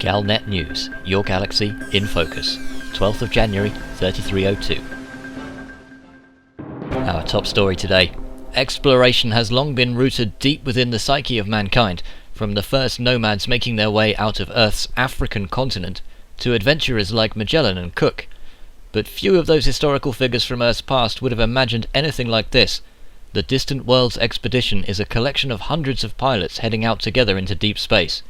Galnet News, your galaxy in focus, 12th of January 3302. Our top story today. Exploration has long been rooted deep within the psyche of mankind, from the first nomads making their way out of Earth's African continent to adventurers like Magellan and Cook. But few of those historical figures from Earth's past would have imagined anything like this. The Distant Worlds expedition is a collection of hundreds of pilots heading out together into deep space.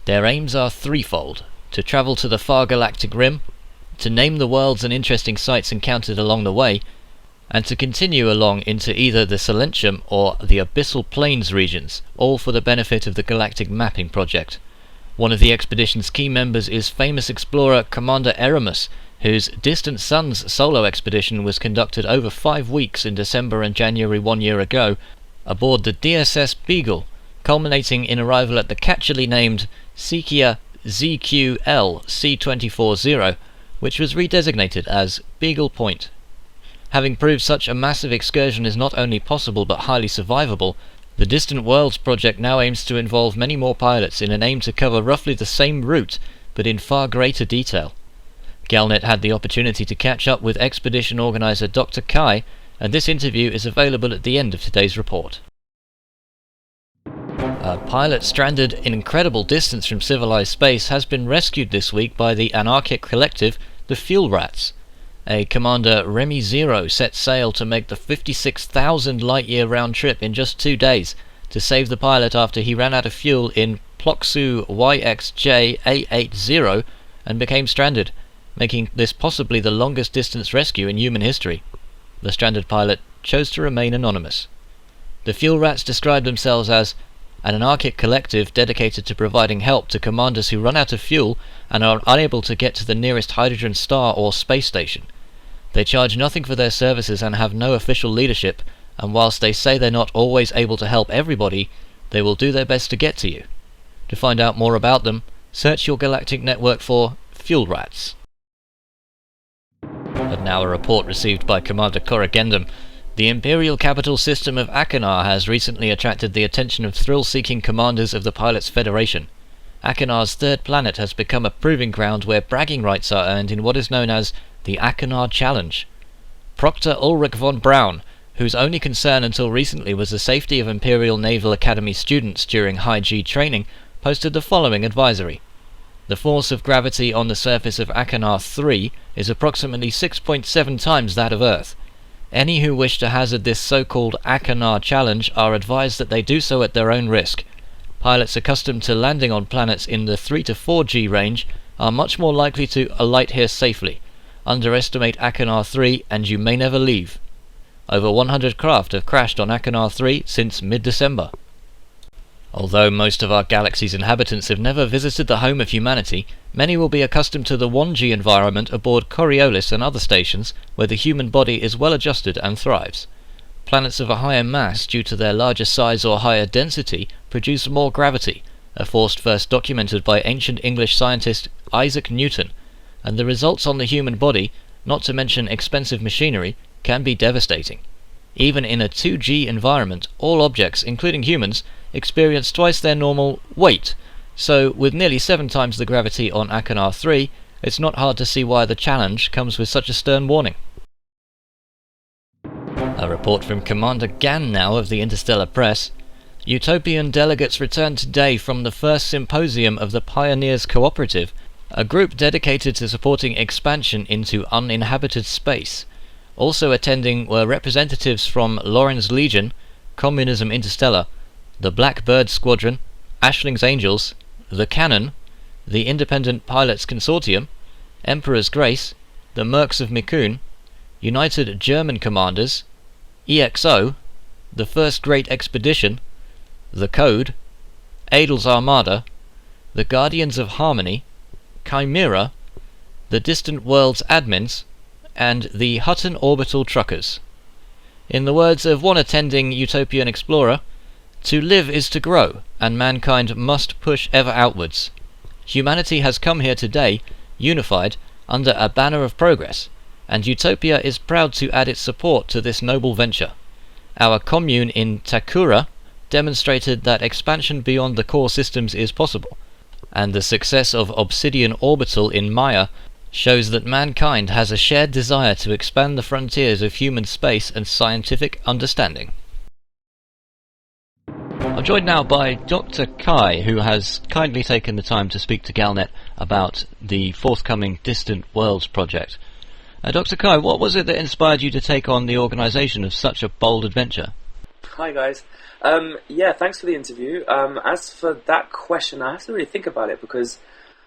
Their aims are threefold: to travel to the far galactic rim, to name the worlds and interesting sights encountered along the way, and to continue along into either the Silentium or the Abyssal Plains regions, all for the benefit of the Galactic Mapping Project. One of the expedition's key members is famous explorer Commander Eramus, whose Distant Suns solo expedition was conducted over 5 weeks in December and January 1 year ago, aboard the DSS Beagle, culminating in arrival at the catchily named Seekia ZQL C240, which was redesignated as Beagle Point. Having proved such a massive excursion is not only possible but highly survivable, the Distant Worlds project now aims to involve many more pilots in an aim to cover roughly the same route, but in far greater detail. Galnet had the opportunity to catch up with expedition organizer Dr. Kai, and this interview is available at the end of today's report. A pilot stranded in incredible distance from civilized space has been rescued this week by the anarchic collective, the Fuel Rats. A Commander Remy Zero set sail to make the 56,000 light-year round trip in just 2 days to save the pilot after he ran out of fuel in Ploxu YXJ A80 and became stranded, making this possibly the longest distance rescue in human history. The stranded pilot chose to remain anonymous. The Fuel Rats describe themselves as an anarchic collective dedicated to providing help to commanders who run out of fuel and are unable to get to the nearest hydrogen star or space station. They charge nothing for their services and have no official leadership, and whilst they say they're not always able to help everybody, they will do their best to get to you. To find out more about them, search your galactic network for Fuel Rats. And now a report received by Commander Corrigendum. The Imperial capital system of Achenar has recently attracted the attention of thrill-seeking commanders of the Pilots Federation. Achenar's third planet has become a proving ground where bragging rights are earned in what is known as the Achenar Challenge. Proctor Ulrich von Braun, whose only concern until recently was the safety of Imperial Naval Academy students during high-G training, posted the following advisory. The force of gravity on the surface of Achenar 3 is approximately 6.7 times that of Earth. Any who wish to hazard this so-called Achenar Challenge are advised that they do so at their own risk. Pilots accustomed to landing on planets in the 3 to 4G range are much more likely to alight here safely. Underestimate Achenar 3 and you may never leave. Over 100 craft have crashed on Achenar 3 since mid-December. Although most of our galaxy's inhabitants have never visited the home of humanity, many will be accustomed to the 1G environment aboard Coriolis and other stations where the human body is well adjusted and thrives. Planets of a higher mass due to their larger size or higher density produce more gravity, a force first documented by ancient English scientist Isaac Newton, and the results on the human body, not to mention expensive machinery, can be devastating. Even in a 2G environment, all objects, including humans, experience twice their normal weight, so with nearly 7 times the gravity on Achenar 3, it's not hard to see why the challenge comes with such a stern warning. A report from Commander Gan now of the Interstellar Press. Utopian delegates returned today from the first symposium of the Pioneers Cooperative, a group dedicated to supporting expansion into uninhabited space. Also attending were representatives from Lorenz Legion, Communism Interstellar, the Blackbird Squadron, Ashling's Angels, the Cannon, the Independent Pilots Consortium, Emperor's Grace, the Mercs of Mikun, United German Commanders, EXO, the First Great Expedition, the Code, Adel's Armada, the Guardians of Harmony, Chimera, the Distant Worlds Admins, and the Hutton Orbital Truckers. In the words of one attending Utopian Explorer, to live is to grow, and mankind must push ever outwards. Humanity has come here today, unified, under a banner of progress, and Utopia is proud to add its support to this noble venture. Our commune in Takura demonstrated that expansion beyond the core systems is possible. and the success of Obsidian Orbital in Maya shows that mankind has a shared desire to expand the frontiers of human space and scientific understanding. I'm joined now by Dr. Kai, who has kindly taken the time to speak to Galnet about the forthcoming Distant Worlds project. Dr. Kai, what was it that inspired you to take on the organisation of such a bold adventure? Hi guys. Thanks for the interview. As for that question, I have to really think about it because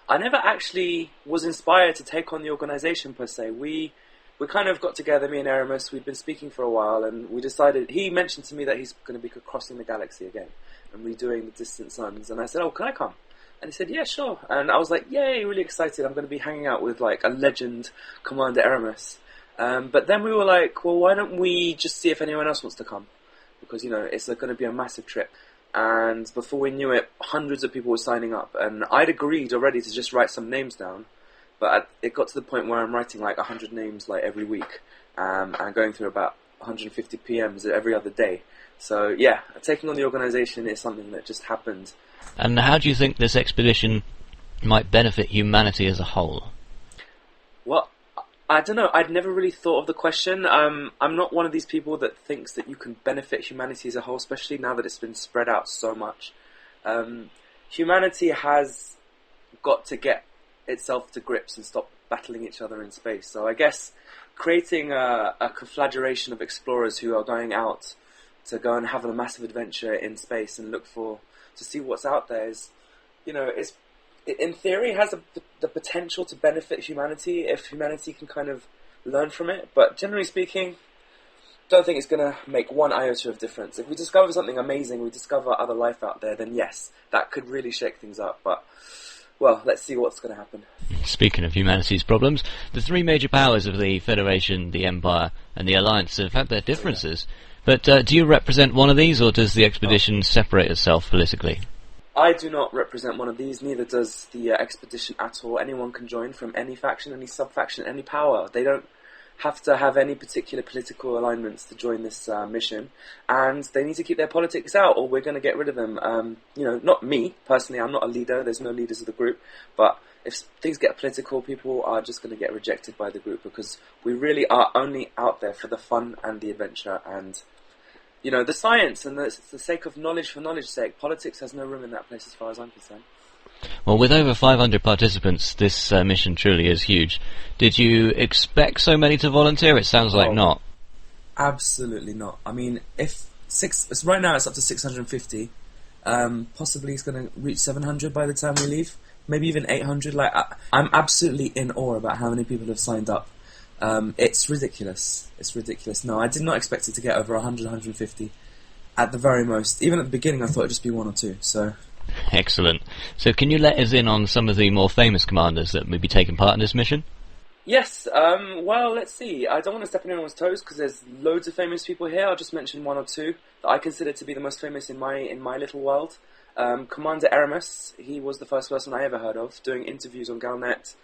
I never actually was inspired to take on the organisation per se. We kind of got together, me and Aramis, we'd been speaking for a while, and we decided, he mentioned to me that he's going to be crossing the galaxy again and redoing the Distant Suns, and I said, oh, can I come? And he said, yeah, sure. And I was like, yay, really excited, I'm going to be hanging out with like a legend, Commander Aramis. But then we were like, well, why don't we just see if anyone else wants to come? Because, you know, it's going to be a massive trip. And before we knew it, hundreds of people were signing up, and I'd agreed already to just write some names down. But it got to the point where I'm writing like 100 names like every week, and going through about 150 PMs every other day. So yeah, taking on the organisation is something that just happened. And how do you think this expedition might benefit humanity as a whole? Well, I don't know. I'd never really thought of the question. I'm not one of these people that thinks that you can benefit humanity as a whole, especially now that it's been spread out so much. Humanity has got to get itself to grips and stop battling each other in space. So I guess creating a conflagration of explorers who are going out to go and have a massive adventure in space and look to see what's out there is, you know, it's in theory has the potential to benefit humanity if humanity can kind of learn from it. But generally speaking, don't think it's going to make one iota of difference. If we discover something amazing, we discover other life out there, then yes, that could really shake things up. But well, let's see what's going to happen. Speaking of humanity's problems, the three major powers of the Federation, the Empire, and the Alliance have had their differences. But do you represent one of these, or does the expedition separate itself politically? I do not represent one of these, neither does the expedition at all. Anyone can join from any faction, any sub-faction, any power. They don't have to have any particular political alignments to join this mission, and they need to keep their politics out or we're going to get rid of them. You know, not me, personally, I'm not a leader, there's no leaders of the group, but if things get political, people are just going to get rejected by the group because we really are only out there for the fun and the adventure and, you know, the science and the sake of knowledge for knowledge's sake. Politics has no room in that place as far as I'm concerned. Well, with over 500 participants, this mission truly is huge. Did you expect so many to volunteer? It sounds like not. Absolutely not. I mean, right now it's up to 650. Possibly it's going to reach 700 by the time we leave. Maybe even 800. Like, I'm absolutely in awe about how many people have signed up. It's ridiculous. It's ridiculous. No, I did not expect it to get over 100, 150 at the very most. Even at the beginning, I thought it'd just be one or two. So. Excellent. So can you let us in on some of the more famous commanders that may be taking part in this mission? Yes, well, let's see. I don't want to step on anyone's toes because there's loads of famous people here. I'll just mention one or two that I consider to be the most famous in my little world. Commander Aramis, he was the first person I ever heard of, doing interviews on Galnet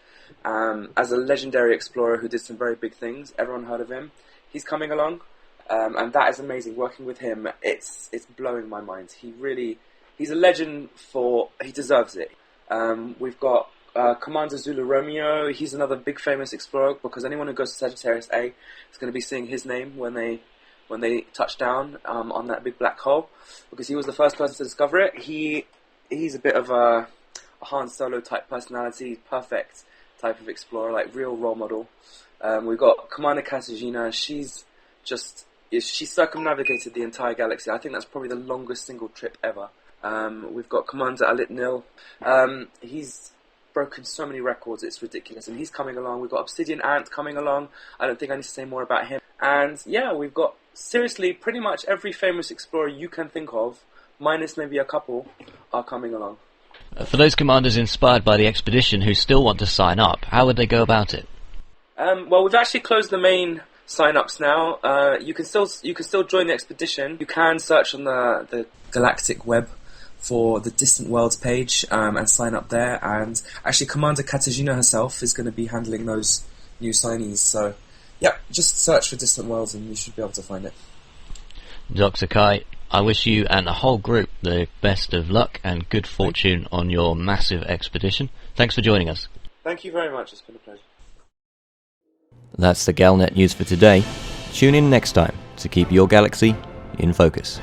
as a legendary explorer who did some very big things. Everyone heard of him. He's coming along, and that is amazing. Working with him, it's blowing my mind. He's a legend he deserves it. We've got Commander Zulu Romeo. He's another big famous explorer because anyone who goes to Sagittarius A is going to be seeing his name when they touch down on that big black hole because he was the first person to discover it. He's a bit of a Han Solo type personality, perfect type of explorer, like real role model. We've got Commander Katarzyna. She circumnavigated the entire galaxy. I think that's probably the longest single trip ever. We've got Commander Alitnil. He's broken so many records, it's ridiculous, and he's coming along. We've got Obsidian Ant coming along. I don't think I need to say more about him. And yeah, we've got, seriously, pretty much every famous explorer you can think of, minus maybe a couple, are coming along. For those commanders inspired by the expedition who still want to sign up, how would they go about it? Well, we've actually closed the main sign-ups now. You can still join the expedition. You can search on the galactic web for the Distant Worlds page and sign up there. And actually, Commander Katarzyna herself is going to be handling those new signees. So, yeah, just search for Distant Worlds and you should be able to find it. Dr. Kai, I wish you and the whole group the best of luck and good fortune on your massive expedition. Thanks for joining us. Thank you very much. It's been a pleasure. That's the Galnet news for today. Tune in next time to keep your galaxy in focus.